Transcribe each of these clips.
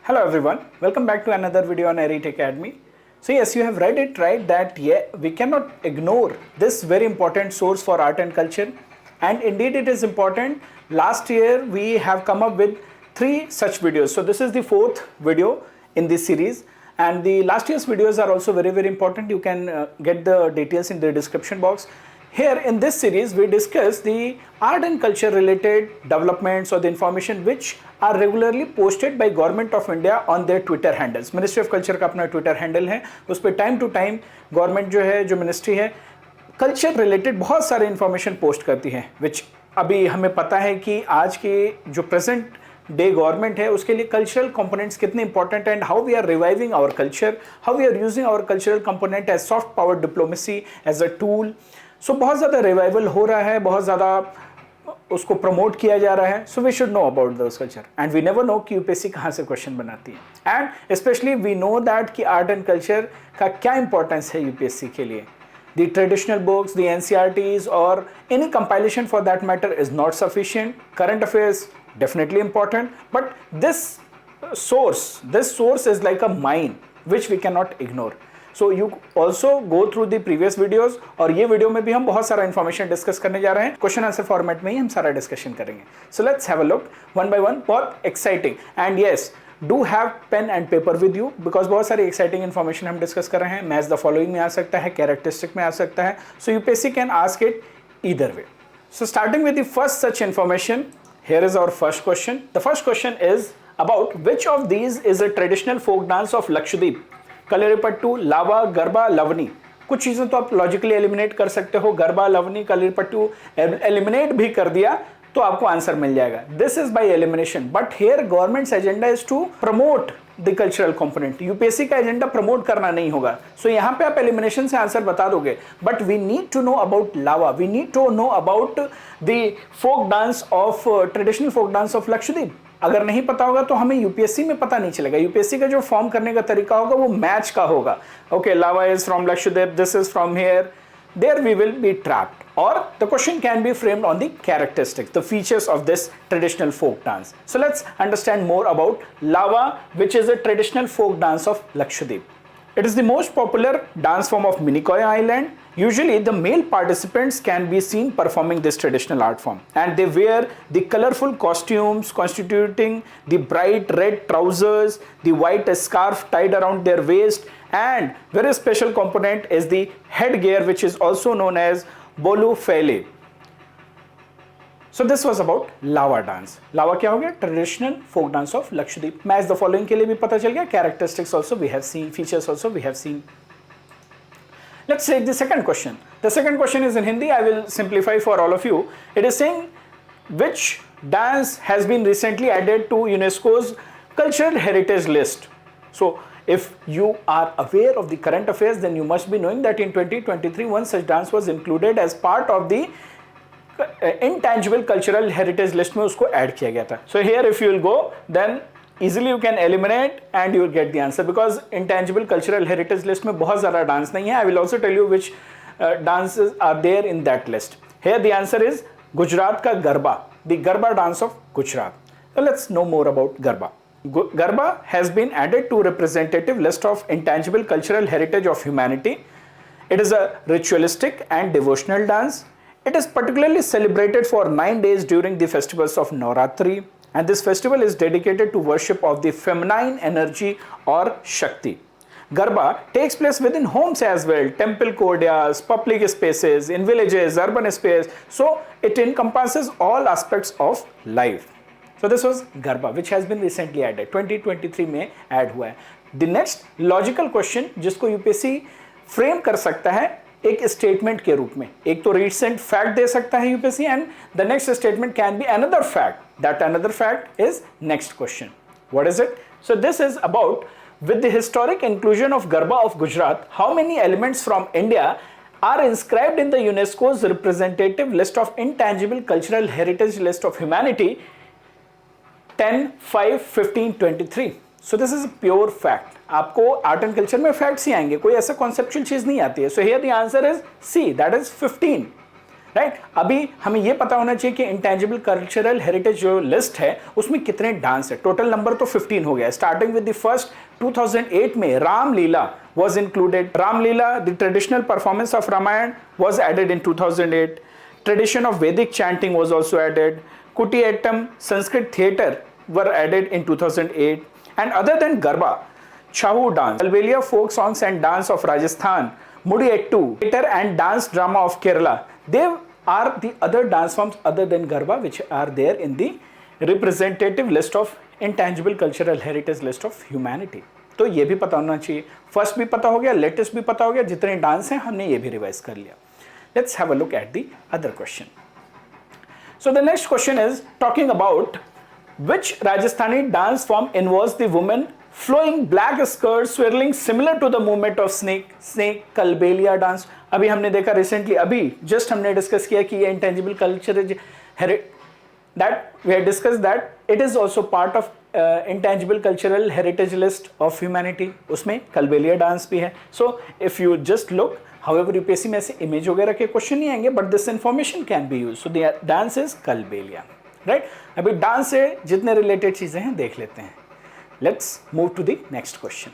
Hello everyone, welcome back to another video on Arit Academy. So yes, you have read it right that we cannot ignore this very important source for art and culture, and indeed it is important. Last year we have come up with 3 such videos. So this is the 4th video in this series, and the last year's videos are also very important. You can get the details in the description box. Here in this series we discuss the art and culture related developments or the information which are regularly posted by Government of India on their Twitter handles. Ministry of Culture का अपना Twitter handle है, उस पर time to time government जो ministry है culture related बहुत सारे information post करती है, विच अभी हमें पता है कि आज के जो प्रेजेंट डे गवर्नमेंट है उसके लिए कल्चरल कंपोनेंट्स कितने important and how we are reviving our culture, how we are using our cultural component as soft power diplomacy as a tool. So बहुत ज़्यादा रिवाइवल हो रहा है, बहुत ज़्यादा उसको प्रमोट किया जा रहा है. So we should know about those culture and we never know कि यूपीएससी कहाँ से क्वेश्चन बनाती है, and specially we know that कि आर्ट एंड कल्चर का क्या इंपॉर्टेंस है यूपीएससी के लिए. The traditional books, the NCERTs or any compilation for that matter is not sufficient. Current affairs definitely important, but this source is like a mine which we cannot ignore. So you also go through the previous videos और ये video में भी हम बहुत सारा information discuss करने जा रहे हैं. क्वेश्चन आंसर फॉर्मेट में ही हम सारा डिस्कशन करेंगे. So let's have a look one by one. बहुत exciting and yes do have pen and paper with you because बहुत सारी एक्साइटिंग इन्फॉर्मेशन हम डिस्कस कर रहे हैं. मैच द फॉलोइंग में आ सकता है, कैरेक्टरिस्टिक में आ सकता है. So UPSC can ask it either way. So starting with the first such information, here is our first question. The first question is about which of these is a traditional folk dance of Lakshadweep. Kalaripattu, Lava, Garba, Lavani. कुछ चीज़ें तो आप logically eliminate कर सकते हो. Garba, लवनी, कलरीपट्टू eliminate भी कर दिया तो आपको आंसर मिल जाएगा. This is by elimination, but here government's agenda is to promote the cultural component. UPSC का एजेंडा प्रमोट करना नहीं होगा. सो यहाँ पे आप एलिमिनेशन से आंसर बता दोगे, but we need to know about lava, we need to know about the folk dance of traditional folk dance of Lakshadweep. अगर नहीं पता होगा तो हमें यूपीएससी में पता नहीं चलेगा. यूपीएससी का जो फॉर्म करने का तरीका होगा वो मैच का होगा. Okay, lava is from Lakshadweep, this is from here, there we will be trapped, or the question can be framed on the characteristics, the features of this traditional folk dance. So let's understand more about Lava, which is a traditional folk dance of Lakshadweep. It is the most popular dance form of Minicoy Island. Usually the male participants can be seen performing this traditional art form, and they wear the colorful costumes constituting the bright red trousers, the white scarf tied around their waist, and very special component is the headgear, which is also known as bolu fele. So this was about Lava dance. Lava क्या हो गया? Traditional folk dance of Lakshadweep. Match the following के लिए भी पता चल गया. Characteristics also we have seen, features also we have seen. Let's take the second question. The second question is in Hindi. I will simplify for all of you. It is saying which dance has been recently added to UNESCO's cultural heritage list. So if you are aware of the current affairs, then you must be knowing that in 2023 one such dance was included as part of the intangible cultural heritage list में उसको add किया गया था. So here if you will go, then easily you can eliminate and you will get the answer, because intangible cultural heritage list में बहुत ज़्यादा dance नहीं है. I will also tell you which dances are there in that list. Here the answer is Gujarat का garba, the Garba dance of Gujarat. So let's know more about Garba. Garba has been added to representative list of intangible cultural heritage of humanity. It is a ritualistic and devotional dance. It is particularly celebrated for 9 days during the festivals of Navratri, and this festival is dedicated to worship of the feminine energy or Shakti. Garba takes place within homes as well, temple courtyards, public spaces, in villages, urban space. So it encompasses all aspects of life. So this was Garba, which has been recently added. 2023 में add हुआ है. The next logical question जिसको UPSC frame कर सकता है एक statement के रूप में, एक तो रिसेंट फैक्ट दे सकता है UPSC, and the next statement can be another fact. That another fact is next question. What is it? So this is about with the historic inclusion of Garba of Gujarat, how many elements from India are inscribed in the UNESCO's representative list of intangible cultural heritage list of humanity 10, 5, 15, 23. So this is a pure fact. आपको art and culture में facts ही आएंगे, कोई ऐसा conceptual चीज नहीं आती है. So here the answer is C, that is 15. Right अभी हमें ये पता होना चाहिए कि इंटेंजिबल कल्चरल हेरिटेज जो लिस्ट है उसमें कितने डांस है। टोटल नंबर तो 15 हो गया, स्टार्टिंग विद द फर्स्ट 2008 में Ramlila was included. Ramlila, the traditional performance of Ramayana, was added in 2008. Tradition of Vedic chanting was also added. Kutiyattam, Sanskrit theatre were added in 2008. And other than Garba, Chahu dance, Albelia folk songs and dance of Rajasthan, Mudiyettu, theatre and dance drama of Kerala, they are the other dance forms other than Garba which are there in the representative list of intangible cultural heritage list of humanity. तो ये भी पता होना चाहिए, first भी पता हो गया, लेटेस्ट भी पता हो गया, जितने डांस हैं हमने ये भी रिवाइज कर लिया। Let's have a look at the other question. So the next question is talking about which Rajasthani dance form involves the woman flowing black skirt swirling similar to the movement of snake Kalbelia dance। अभी हमने देखा recently, अभी just हमने discuss किया कि ये intangible culture that we have discussed that it is also part of intangible cultural heritage list of humanity, उसमें Kalbelia dance भी है। so if you just look, however UPSC में ऐसे इमेज वगैरह के क्वेश्चन नहीं आएंगे, but this information can be used, so the dance is Kalbelia, right. अभी डांस से जितने रिलेटेड चीजें हैं देख लेते हैं। Let's move to the next question.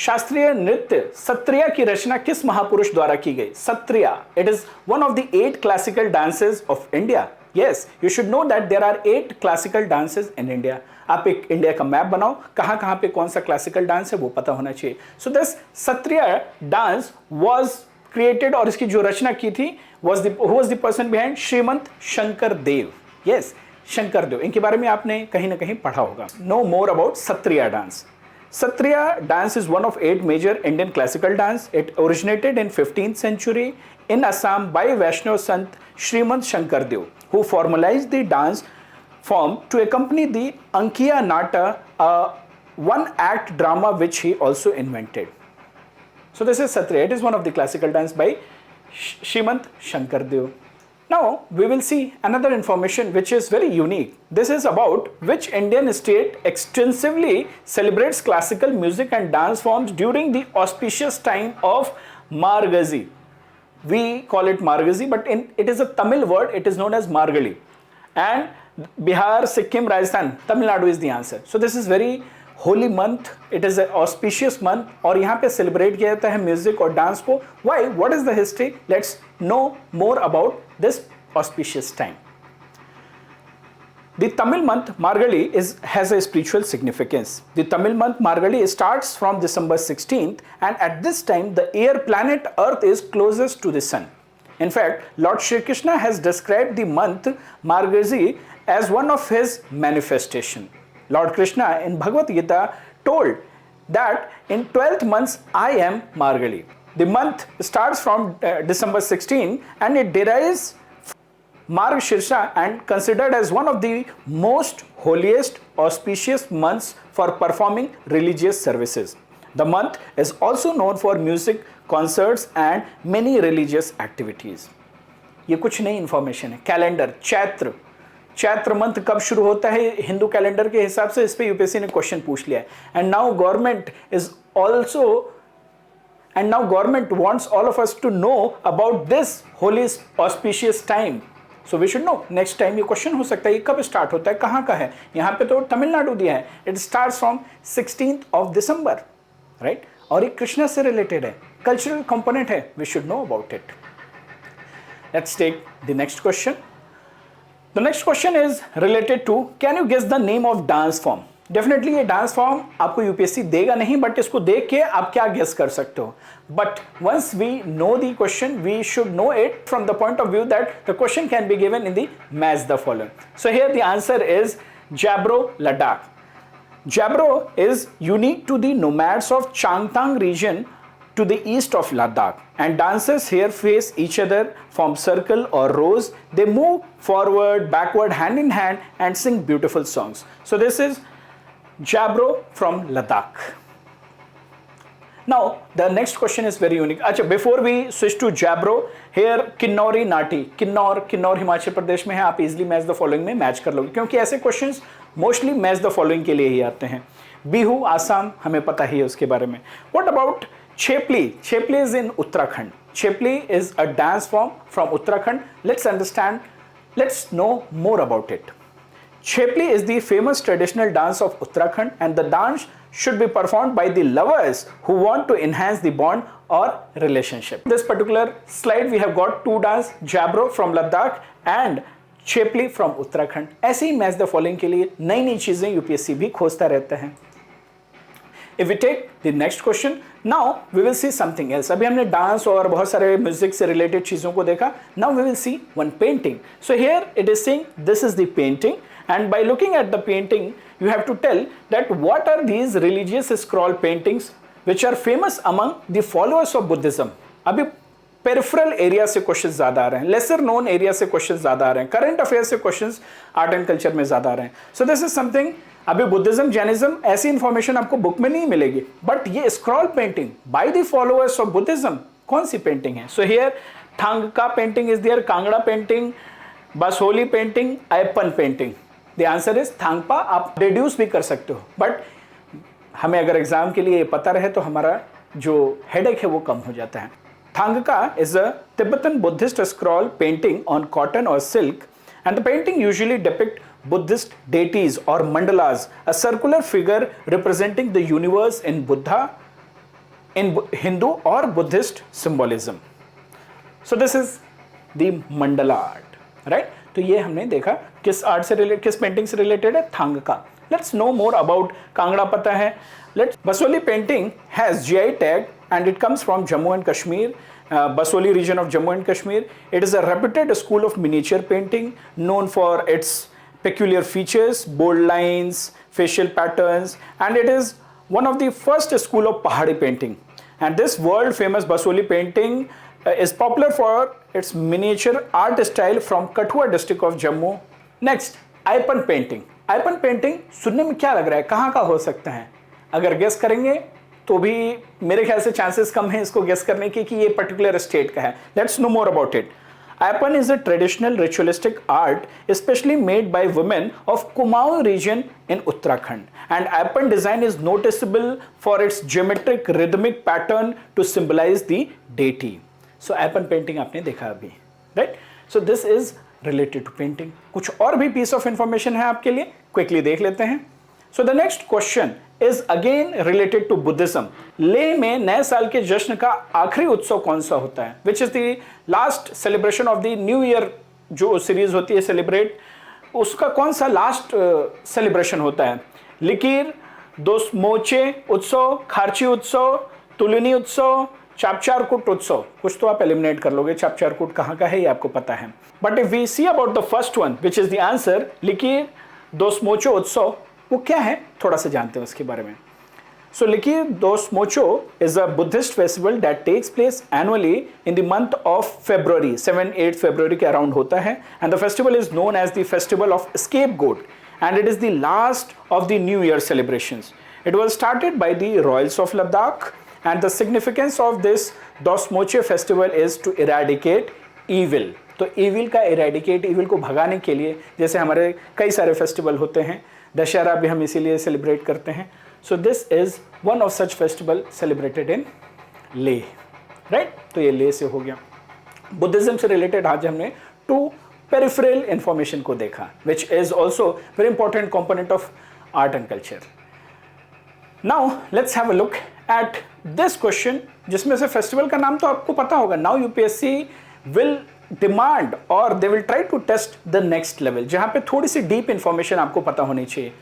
शास्त्रीय नृत्य सत्रिया की रचना किस महापुरुष द्वारा की गई? Sattriya, it is one of the 8 classical dances of India. Yes, you should know that there are 8 classical dances in India. आप एक इंडिया का मैप बनाओ, कहां कहां पे कौन सा क्लासिकल डांस है वो पता होना चाहिए। So this Sattriya dance was created, और इसकी जो रचना की थी who was the person behind? Srimanta Shankar Dev. Yes, Shankar Dev, इनके बारे में आपने कहीं ना कहीं पढ़ा होगा। No more about Sattriya dance. Satriya dance is one of 8 major Indian classical dance. It originated in 15th century in Assam by Vaishnav Sant Srimant Shankardev, who formalized the dance form to accompany the Ankiya Nata, a one-act drama which he also invented. So this is Satriya. It is one of the classical dance by Srimant Shankardev. Now we will see another information which is very unique. This is about which Indian state extensively celebrates classical music and dance forms during the auspicious time of Margazi. We call it Margazi, but it is a Tamil word. It is known as Margali. And Bihar, Sikkim, Rajasthan, Tamil Nadu is the answer. So this is very Holi month, it is auspicious month, और यहाँ पे celebrate किया जाता है music और dance को। Why, what is the history? Let's no more about this auspicious time. The Tamil month Margali has a spiritual significance. The Tamil month Margali starts from December 16th, and at this time the air planet Earth is closest to the sun. In fact, Lord Shri Krishna has described the month Margazhi as one of his manifestation. Lord Krishna in Bhagavad Gita told that in 12th months I am Margali. The month starts from December 16 and it derives Margashirsha and considered as one of the most holiest auspicious months for performing religious services. The month is also known for music, concerts and many religious activities. ये कुछ नई information है। Calendar, Chaitra month कब शुरू होता है Hindu calendar के हिसाब से, इस पे यूपीएससी ने क्वेश्चन पूछ लिया है। And now government wants all of us to know about this holy auspicious time. So we should know. Next time ये क्वेश्चन हो सकता है ये कब स्टार्ट होता है, कहाँ का है। यहाँ पे तो तमिलनाडु दिया है, it start from 16th of December, right. और ये कृष्णा से रिलेटेड है, कल्चरल कंपोनेंट है, we should know about it. Let's take the next question. The next question is related to, can you guess the name of dance form? Definitely ये dance form आपको UPSC देगा नहीं, but इसको देख के आप क्या गेस कर सकते हो। But once we know the question, we should know it from the point of view that the question can be given in the match the following. So here the answer is Jabro Ladakh. Jabro is unique to the nomads of Changtang region to the east of Ladakh, and dancers here face each other, form circle or rows. They move forward, backward, hand in hand and sing beautiful songs. So this is Jabro from Ladakh. Now the next question is very unique. Acha, before we switch to Jabro, here Kinnauri Nati, Kinnaur Himachal Pradesh में है। आप easily match the following में match कर लोगे, क्योंकि ऐसे questions mostly match the following के लिए ही आते हैं। बिहू आसाम, हमें पता ही है उसके बारे में। What about Chhepli? Chhepli is in Uttarakhand. Chepli is a dance form from Uttarakhand. Let's know more about it. Chepli is the famous traditional dance of Uttarakhand, and the dance should be performed by the lovers who want to enhance the bond or relationship. This particular slide we have got two dance, Jabro from Ladakh and Chepli from Uttarakhand. ऐसे ही match the following के लिए नई नई चीजें UPSC भी खोजता रहता है. If we take the next question, now we will see something else. अभी हमने डांस और बहुत सारे म्यूजिक से रिलेटेड चीजों को देखा. Now we will see one painting. So here it is saying this is the painting, and by looking at the painting, you have to tell that what are these religious scroll paintings which are famous among the followers of Buddhism. अभी peripheral area से questions ज्यादा आ रहे हैं, lesser known area से questions ज्यादा आ रहे हैं, करंट अफेयर से क्वेश्चंस आर्ट एंड कल्चर में ज्यादा आ रहे हैं. So this is something. अभी बुद्धिज्म, जैनिज्म ऐसी इंफॉर्मेशन आपको बुक में नहीं मिलेगी, बट ये scroll painting by the followers of Buddhism कौन सी पेंटिंग है? So here thangka painting is there, Kangra painting, Basohli painting, Ayyappan painting. The answer is Thangpa. आप डिड्यूस भी कर सकते हो, बट हमें अगर एग्जाम के लिए ये पता रहे तो हमारा जो हेडेक है वो कम हो जाता है. Thangka is a Tibetan Buddhist scroll painting on cotton or silk, and the painting usually depict Buddhist deities or mandalas, a circular figure representing the universe in Buddha, in Hindu or Buddhist symbolism. So this is the mandala art, right? तो ये हमने देखा किस art से related, किस painting से related है, thangka. Let's know more about Kangra. पता है. Basoli painting has GI tag and it comes from Jammu and Kashmir, Basoli region of Jammu and Kashmir. It is a reputed school of miniature painting known for its peculiar features, bold lines, facial patterns, and it is one of the first school of Pahadi painting. And this world famous Basoli painting is popular for its miniature art style from Kathua district of Jammu. Next, Aiyappan painting. Aiyappan painting सुनने में क्या लग रहा है, कहाँ का हो सकता है? अगर गेस करेंगे तो भी मेरे ख्याल से चांसेस कम है इसको गेस करने की कि ये पर्टिकुलर स्टेट का है. Let's no more about it. Aiyappan is a traditional ritualistic art especially made by women of Kumaon region in Uttarakhand, and Aiyappan design is noticeable for its geometric rhythmic pattern to symbolize the deity. So Aiyappan painting आपने देखा अभी, right? So this is related to painting. कुछ और भी piece of information है आपके लिए, quickly देख लेते हैं. So the next question is again related to Buddhism. Leh में नए साल के जश्न का आखिरी उत्सव कौन सा होता है? Which is the last celebration of the New Year जो सीरीज होती है सेलिब्रेट, उसका कौन सा लास्ट सेलिब्रेशन होता है? लिकीर, दोसमोचे उत्सव, खारची उत्सव, तुलनी उत्सव, चापचारकूट उत्सव. कुछ तो आप एलिमिनेट कर लोगे, चापचारकूट कहाँ का है ये आपको पता है. But if we see about the first one which is the answer, Likir Dosmocho Utsav, वो क्या है थोड़ा सा जानते हैं उसके बारे में. So Likir Dosmocho is a Buddhist festival that takes place annually in the month of February, 7-8 फरवरी के अराउंड होता है. And the festival is known as the festival of scapegoat, and it is the last of the new year celebrations. It was started by the royals of Ladakh, and the significance of this Dosmoche festival is to eradicate evil. तो evil का eradicate, evil को भगाने के लिए, जैसे हमारे कई सारे फेस्टिवल होते हैं, दशहरा भी हम इसीलिए सेलिब्रेट करते हैं. So this is one of such festival celebrated in Leh, right? तो ये लेह से हो गया. बुद्धिज्म से रिलेटेड आज हमने 2 पेरिफेरल इंफॉर्मेशन को देखा, which is also very important component of art and culture. Now let's have a look at this question, जिसमें से फेस्टिवल का नाम तो आपको पता होगा. नाउ यूपीएससी विल डिमांड और they will try to test the next level, जहां पे थोड़ी सी डीप इंफॉर्मेशन आपको पता होनी चाहिए.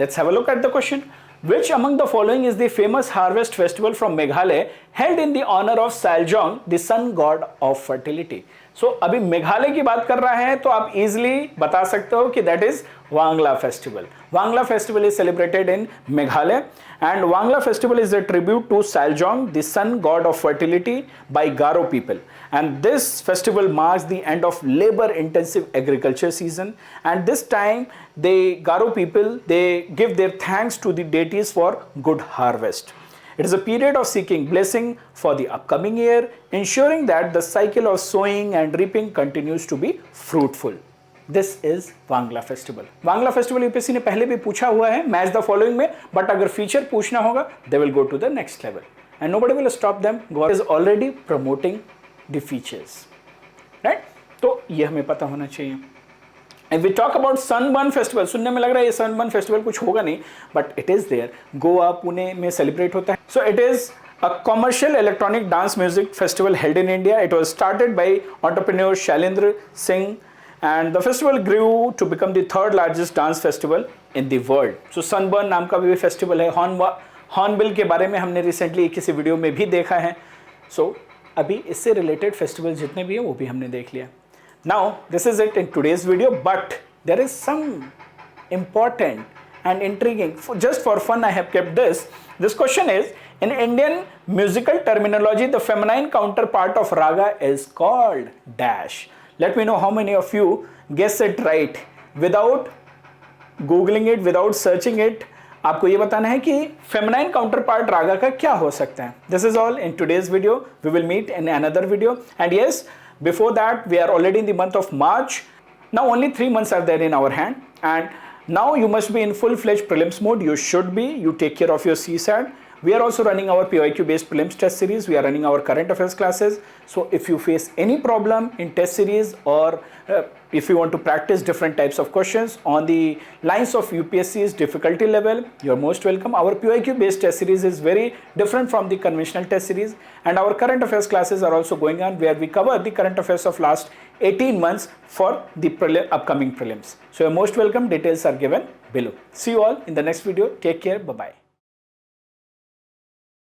Let's have a look at the question. Which among the following is the famous harvest festival from Meghalaya held in the honor of Saljong, the sun god of fertility? So अभी मेघालय की बात कर रहा है तो आप easily बता सकते हो कि that is Wangla festival. Wangla festival is celebrated in Meghalaya, and Wangla festival is a tribute to Saljong, the sun god of fertility, by Garo people. And this festival marks the end of labor-intensive agriculture season. And this time, the Garo people, they give their thanks to the deities for good harvest. It is a period of seeking blessing for the upcoming year, ensuring that the cycle of sowing and reaping continues to be fruitful. This is Wangla festival. Wangla festival UPSC ने पहले भी पूछा हुआ है match the following में, but अगर feature पूछना होगा, they will go to the next level. And nobody will stop them. God is already promoting the features, right? तो ये हमें पता होना चाहिए. If we talk about Sunburn Festival, सुनने में लग रहा है ये Sunburn Festival कुछ होगा नहीं, but it is there. Goa, Pune में सेलिब्रेट होता है. So it is a commercial electronic dance music festival held in India. It was started by entrepreneur Shailendra Singh, and the festival grew to become the third largest dance festival in the world. So Sunburn नाम का भी festival है. Hornbill के बारे में हमने recently किसी video में भी देखा है. So अभी इससे रिलेटेड फेस्टिवल जितने भी हैं वो भी हमने देख लिया. Now this is it in today's video, but there is some important and intriguing, just for fun I have kept this. This question is, in Indian musical terminology, the feminine counterpart of raga is called dash. Let me know how many of you guess it right without googling it, without searching it. आपको ये बताना है कि feminine counterpart raga का क्या हो सकता है. This is all in today's video. We will meet in another video. And yes, before that, we are already in the month of March. Now only 3 months are there in our hand, and now you must be in full-fledged prelims mode. You should be. You take care of your CSAT. We are also running our PYQ based prelims test series. We are running our current affairs classes. So if you face any problem in test series, or if you want to practice different types of questions on the lines of UPSC's difficulty level, you're most welcome. Our PYQ based test series is very different from the conventional test series, and our current affairs classes are also going on, where we cover the current affairs of last 18 months for the upcoming prelims. So you're most welcome. Details are given below. See you all in the next video. Take care. Bye-bye.